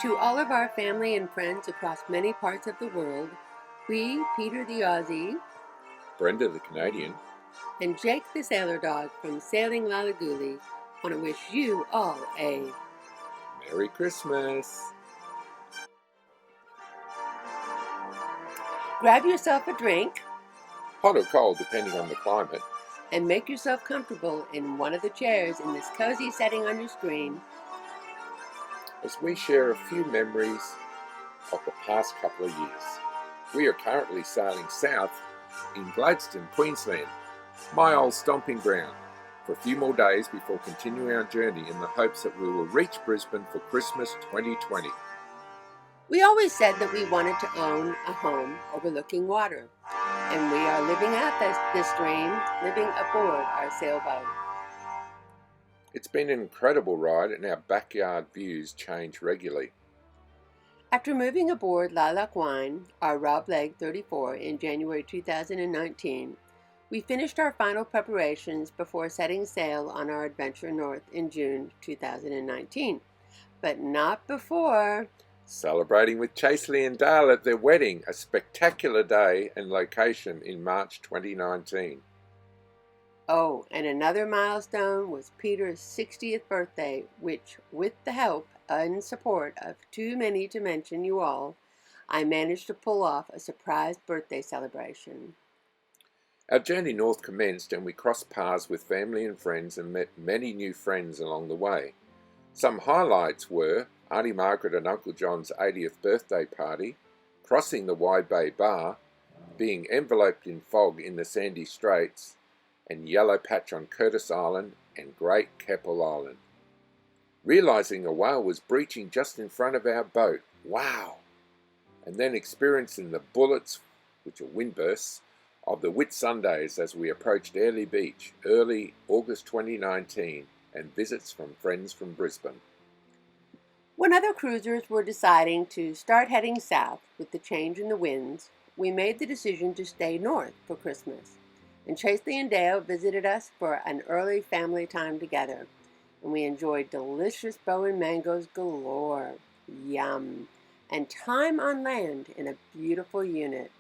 To all of our family and friends across many parts of the world, we, Peter the Aussie, Brenda the Canadian, and Jake the Sailor Dog from Sailing Lalaguli, want to wish you all a Merry Christmas! grab yourself a drink Hot or cold depending on the climate, and make yourself comfortable in one of the chairs in this cozy setting on your screen as we share a few memories of the past couple of years. We are currently sailing south in Gladstone, Queensland, my old stomping ground, for a few more days before continuing our journey in the hopes that we will reach Brisbane for Christmas 2020. We always said that we wanted to own a home overlooking water, and we are living out this dream, living aboard our sailboat. It's been an incredible ride and our backyard views change regularly. After moving aboard Lalaguli, our Rob Leg 34, in January 2019, we finished our final preparations before setting sail on our adventure north in June 2019. But not before Celebrating with Chaseley and Dale at their wedding, a spectacular day and location in March 2019. Oh, and another milestone was Peter's 60th birthday, which, with the help and support of too many to mention you all, I managed to pull off a surprise birthday celebration. Our journey north commenced and we crossed paths with family and friends and met many new friends along the way. Some highlights were Auntie Margaret and Uncle John's 80th birthday party, crossing the Wide Bay Bar, being enveloped in fog in the Sandy Straits, and Yellow Patch on Curtis Island and Great Keppel Island. Realising a whale was breaching just in front of our boat. Wow! And then experiencing the bullets, which are windbursts, of the Whitsundays as we approached Airlie Beach early August 2019 and visits from friends from Brisbane. When other cruisers were deciding to start heading south with the change in the winds, we made the decision to stay north for Christmas. And Chaseley and Dale visited us for an early family time together, and we enjoyed delicious Bowen mangoes galore, yum, and time on land in a beautiful unit.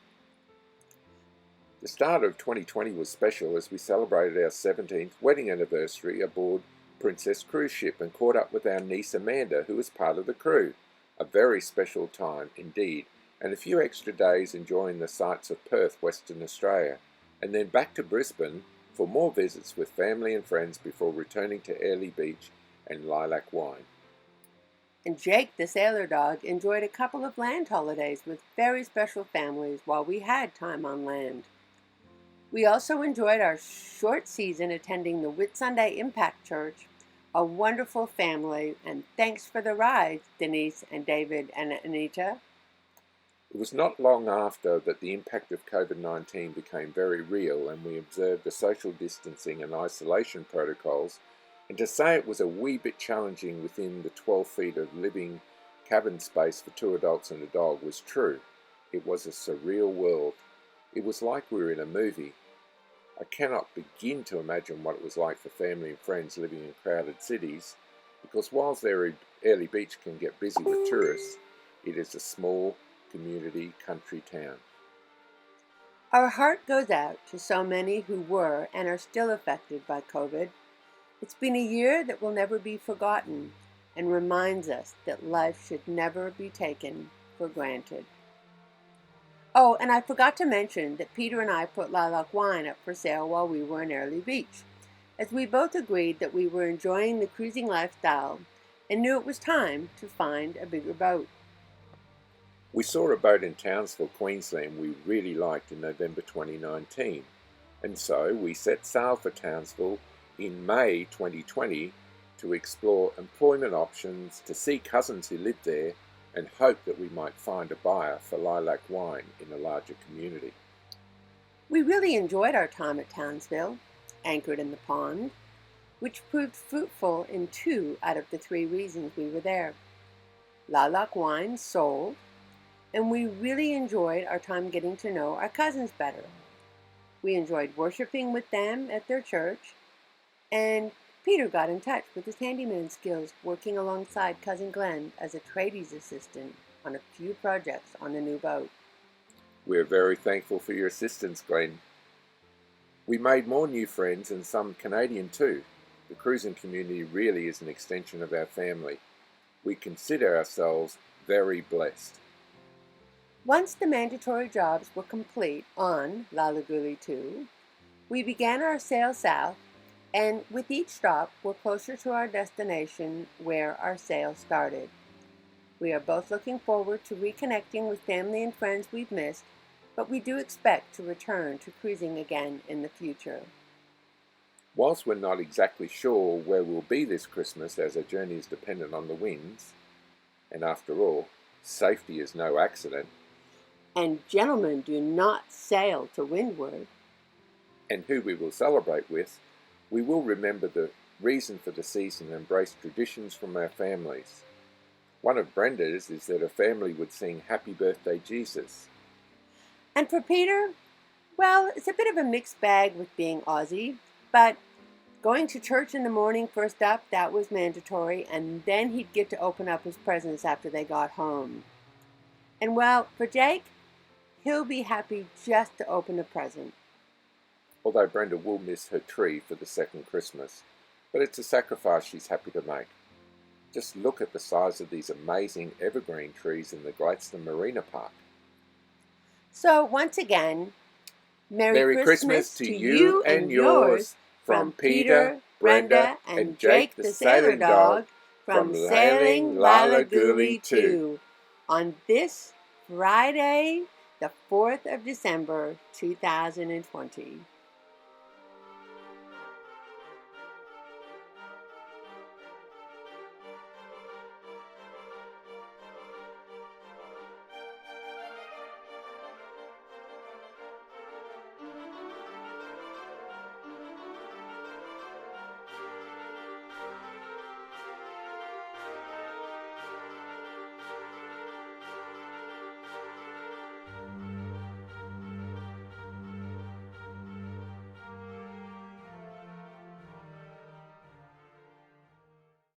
The start of 2020 was special as we celebrated our 17th wedding anniversary aboard Princess cruise ship and caught up with our niece Amanda, who was part of the crew. A very special time indeed, and a few extra days enjoying the sights of Perth, Western Australia, and then back to Brisbane for more visits with family and friends before returning to Airlie Beach and Lilac Wine. And Jake the Sailor Dog enjoyed a couple of land holidays with very special families while we had time on land. We also enjoyed our short season attending the Whitsunday Impact Church, a wonderful family, and thanks for the ride, Denise and David and Anita. It was not long after that the impact of COVID-19 became very real and we observed the social distancing and isolation protocols, and to say it was a wee bit challenging within the 12 feet of living cabin space for 2 adults and a dog was true. It was a surreal world. It was like we were in a movie. I cannot begin to imagine what it was like for family and friends living in crowded cities, because whilst Airlie Beach can get busy with tourists, it is a small community country town. Our heart goes out to so many who were and are still affected by COVID. It's been a year that will never be forgotten and reminds us that life should never be taken for granted. Oh, and I forgot to mention that Peter and I put Lilac Wine up for sale while we were in Airlie Beach, as we both agreed that we were enjoying the cruising lifestyle and knew it was time to find a bigger boat. We saw a boat in Townsville, Queensland we really liked in November 2019, and so we set sail for Townsville in May 2020 to explore employment options, to see cousins who lived there, and hope that we might find a buyer for Lilac Wine in a larger community. We really enjoyed our time at Townsville, anchored in the pond, which proved fruitful in 2 out of the 3 reasons we were there. Lilac Wine sold, and we really enjoyed our time getting to know our cousins better. We enjoyed worshiping with them at their church, and Peter got in touch with his handyman skills, working alongside Cousin Glenn as a tradies assistant on a few projects on the new boat. We're very thankful for your assistance, Glenn. We made more new friends and some Canadian too. The cruising community really is an extension of our family. We consider ourselves very blessed. Once the mandatory jobs were complete on Lalaguli 2, we began our sail south, and with each stop we're closer to our destination where our sail started. We are both looking forward to reconnecting with family and friends we've missed, but we do expect to return to cruising again in the future. Whilst we're not exactly sure where we'll be this Christmas as our journey is dependent on the winds, and after all, safety is no accident, And gentlemen do not sail to windward. and who we will celebrate with, we will remember the reason for the season and embrace traditions from our families. One of Brenda's is that her family would sing Happy Birthday Jesus. And for Peter, well, it's a bit of a mixed bag with being Aussie, but going to church in the morning first up, that was mandatory, and then he'd get to open up his presents after they got home. And well, for Jake, he'll be happy just to open a present. Although Brenda will miss her tree for the second Christmas, but it's a sacrifice she's happy to make. Just look at the size of these amazing evergreen trees in the Gladstone Marina Park. So once again, Merry Christmas to you and yours from Peter, Brenda, and Jake the Sailor Dog from Sailing Lalaguli 2 on this Friday, the 4th of December, 2020.